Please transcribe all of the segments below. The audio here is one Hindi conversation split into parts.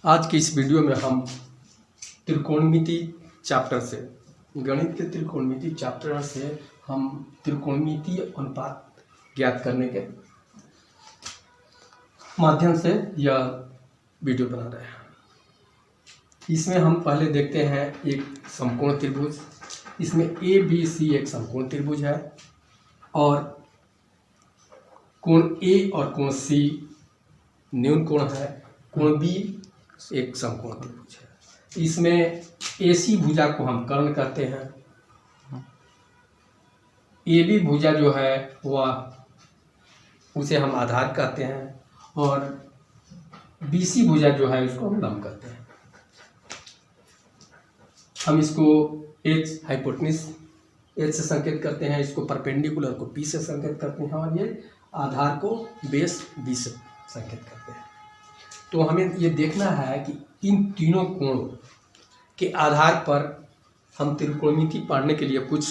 आज के इस वीडियो में हम त्रिकोणमिति चैप्टर से गणित के त्रिकोणमिति चैप्टर से हम त्रिकोणमिति अनुपात ज्ञात करने के माध्यम से यह वीडियो बना रहे हैं। इसमें हम पहले देखते हैं एक समकोण त्रिभुज। इसमें ए बी सी एक समकोण त्रिभुज है और कोण ए और कोण सी न्यून कोण है। कोण बी एक समकोण त्रिभुज है। इसमें एसी भुजा को हम कर्ण कहते हैं। ए बी भुजा जो है वह उसे हम आधार कहते हैं और बीसी भुजा जो है उसको हम लंब कहते हैं। हम इसको एच हाइपोटेन्यूस एच से संकेत करते हैं, इसको परपेंडिकुलर को पी से संकेत करते हैं और ये आधार को बेस बी से संकेत करते हैं। तो हमें ये देखना है कि इन तीनों कोणों के आधार पर हम त्रिकोणमिति पढ़ने के लिए कुछ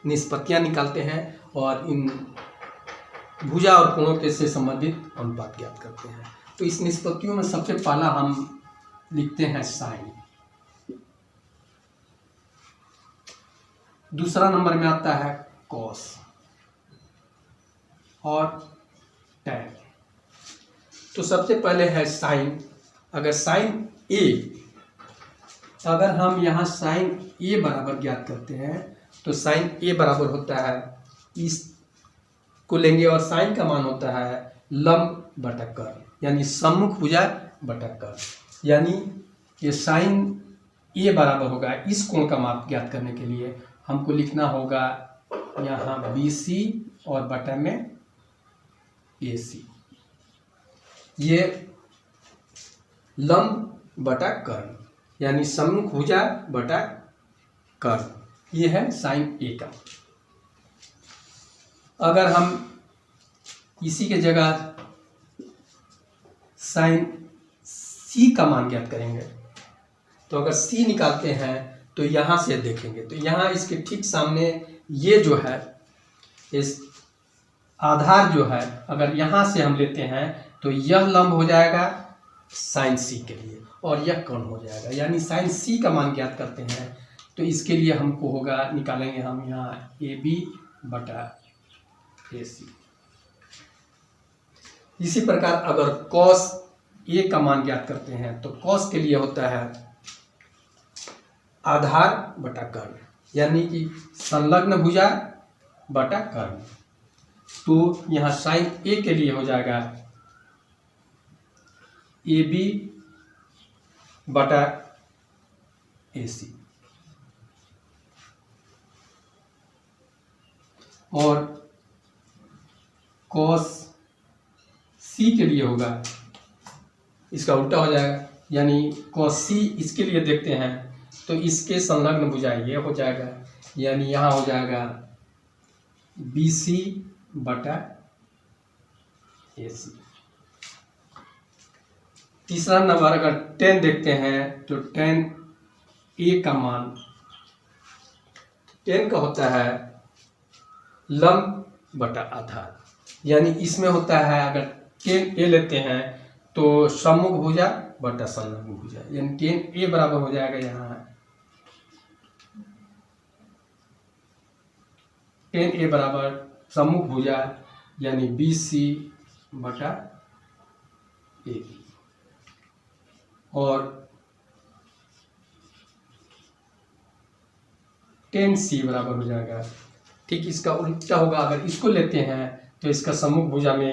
निष्पत्तियां निकालते हैं और इन भुजा और कोणों के से संबंधित अनुपात ज्ञात करते हैं। तो इस निष्पत्तियों में सबसे पहला हम लिखते हैं साइन। दूसरा नंबर में आता है कॉस और टैन। तो सबसे पहले है साइन। अगर साइन ए, अगर हम यहाँ साइन ए बराबर ज्ञात करते हैं तो साइन ए बराबर होता है इस को लेंगे और साइन का मान होता है लंब बटा कर्ण, यानी सम्मुख भुजा बटा कर्ण। यानी ये साइन ए बराबर होगा इस कोण का माप ज्ञात करने के लिए हमको लिखना होगा यहाँ बी सी और बटा में ए सी। ये लंब बटा कर्ण यानी सम्मुख भुजा बटा कर्ण, ये है साइन ए का। अगर हम इसी के जगह साइन सी का मान ज्ञात करेंगे तो अगर सी निकालते हैं तो यहाँ से देखेंगे तो यहाँ इसके ठीक सामने ये जो है इस आधार जो है अगर यहाँ से हम लेते हैं तो यह लंब हो जाएगा साइन सी के लिए और यह कर्ण हो जाएगा। यानी साइन सी का मान ज्ञात करते हैं तो इसके लिए हमको होगा, निकालेंगे हम यहाँ ए बी बटा ए सी। इसी प्रकार अगर कॉस ए का मान ज्ञात करते हैं तो कॉस के लिए होता है आधार बटा कर्ण, यानी कि संलग्न भुजा बटा कर्ण। तो यहाँ साइन ए के लिए हो जाएगा ए बी बटा ए सी और कॉस सी के लिए होगा, इसका उल्टा हो जाएगा। यानी कॉस सी इसके लिए देखते हैं तो इसके संलग्न भुजा ये हो जाएगा, यानी यहाँ हो जाएगा बी सी बटा ए सी। तीसरा नंबर अगर टेन देखते हैं तो टेन ए का मान टेन का होता है लंब बटा आधार, यानी इसमें होता है अगर टेन ए लेते हैं तो सम्मुख भुजा बटा संलग्न भुजा, यानी टेन ए बराबर हो जाएगा यहाँ टेन ए बराबर सम्मुख भुजा यानी बी सी बटा ए बी और टेन सी बराबर हो जाएगा। ठीक इसका उल्टा होगा, अगर इसको लेते हैं तो इसका सम्मुख भुजा में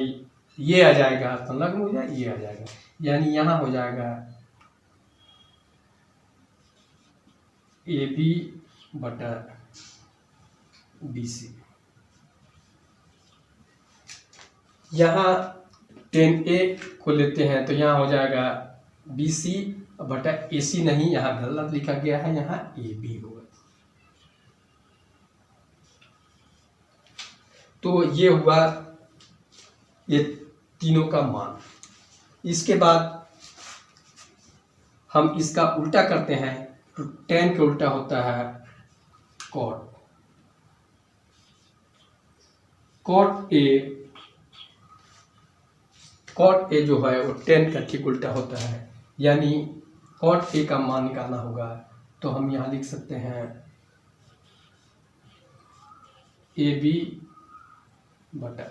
ये आ जाएगा, संलग्न भुजा ये आ जाएगा, यानी यहाँ हो जाएगा ए बी बटा बी सी। यहाँ टेन ए को लेते हैं तो यहाँ हो जाएगा बी सी बटा ए सी, नहीं यहाँ गलत लिखा गया है, यहाँ ए बी होगा। तो ये हुआ ये तीनों का मान। इसके बाद हम इसका उल्टा करते हैं तो टेन के उल्टा होता है कॉट। कॉट ए जो है वो टेन का ठीक उल्टा होता है, यानी कॉट ए का मान निकालना होगा। तो हम यहाँ लिख सकते हैं ए बी बटा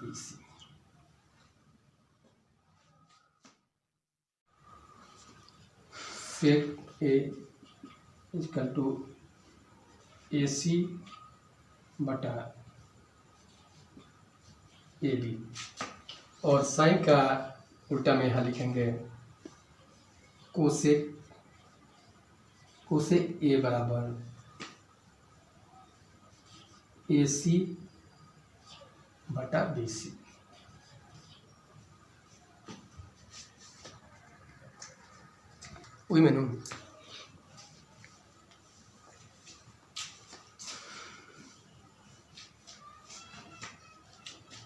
B C. Sec A equal to A C बटा ए बी, और साइन का उल्टा में यहाँ लिखेंगे कोसेक ए बराबर ए सी बटा बी सी। वही मैंने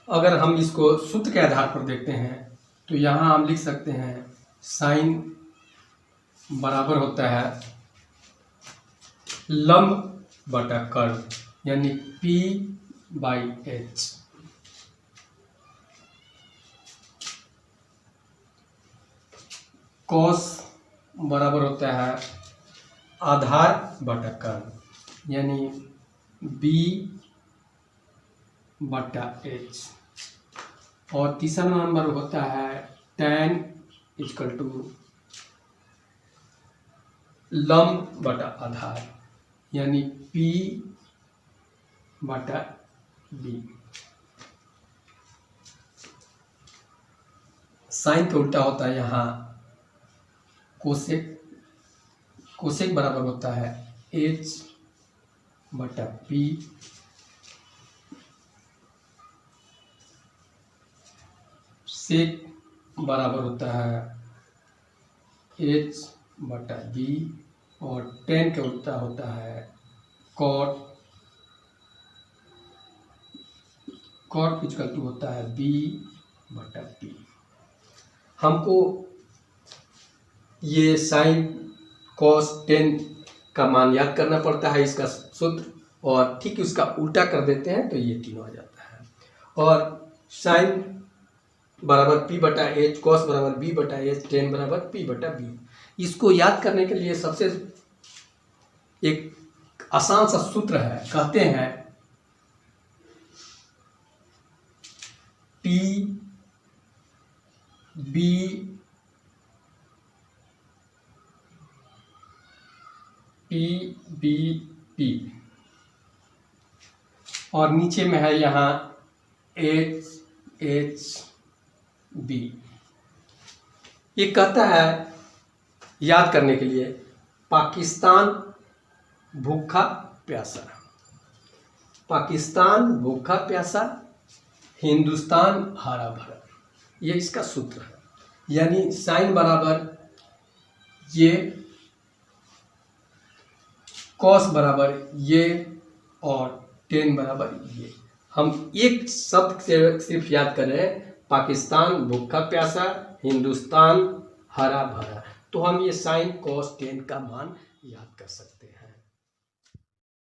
अगर हम इसको सूत्र के आधार पर देखते हैं तो यहाँ हम लिख सकते हैं साइन बराबर होता है लंब बटा कर्व, यानी P बाई H। कॉस बराबर होता है आधार बटा कर्व, यानी B बटा H। और तीसरा नंबर होता है tan इक्वल टू लंब बटा आधार, यानी P बटा B। साइन का उल्टा होता है यहाँ कोसेक बराबर होता है H बटा P। सेक बराबर होता है H बटा B, और tan का उल्टा होता है कॉट इक्वल टू होता है B बटा P। हमको ये साइन कॉस tan का मान याद करना पड़ता है, इसका सूत्र, और ठीक उसका उल्टा कर देते हैं तो ये तीनों आ जाता है। और साइन बराबर P बटा H, कॉस बराबर B बटा H, tan बराबर P बटा B। इसको याद करने के लिए सबसे एक आसान सा सूत्र है, कहते हैं P B P, और नीचे में है यहाँ H B। ये कहता है याद करने के लिए पाकिस्तान भूखा प्यासा, पाकिस्तान भूखा प्यासा, हिंदुस्तान हरा भरा, ये इसका सूत्र है। यानी साइन बराबर ये, कॉस बराबर ये, और tan बराबर ये। हम एक शब्द से सिर्फ याद कर रहे हैं, पाकिस्तान भूखा प्यासा, हिंदुस्तान हरा भरा। तो हम ये साइन कॉस tan का मान याद कर सकते हैं।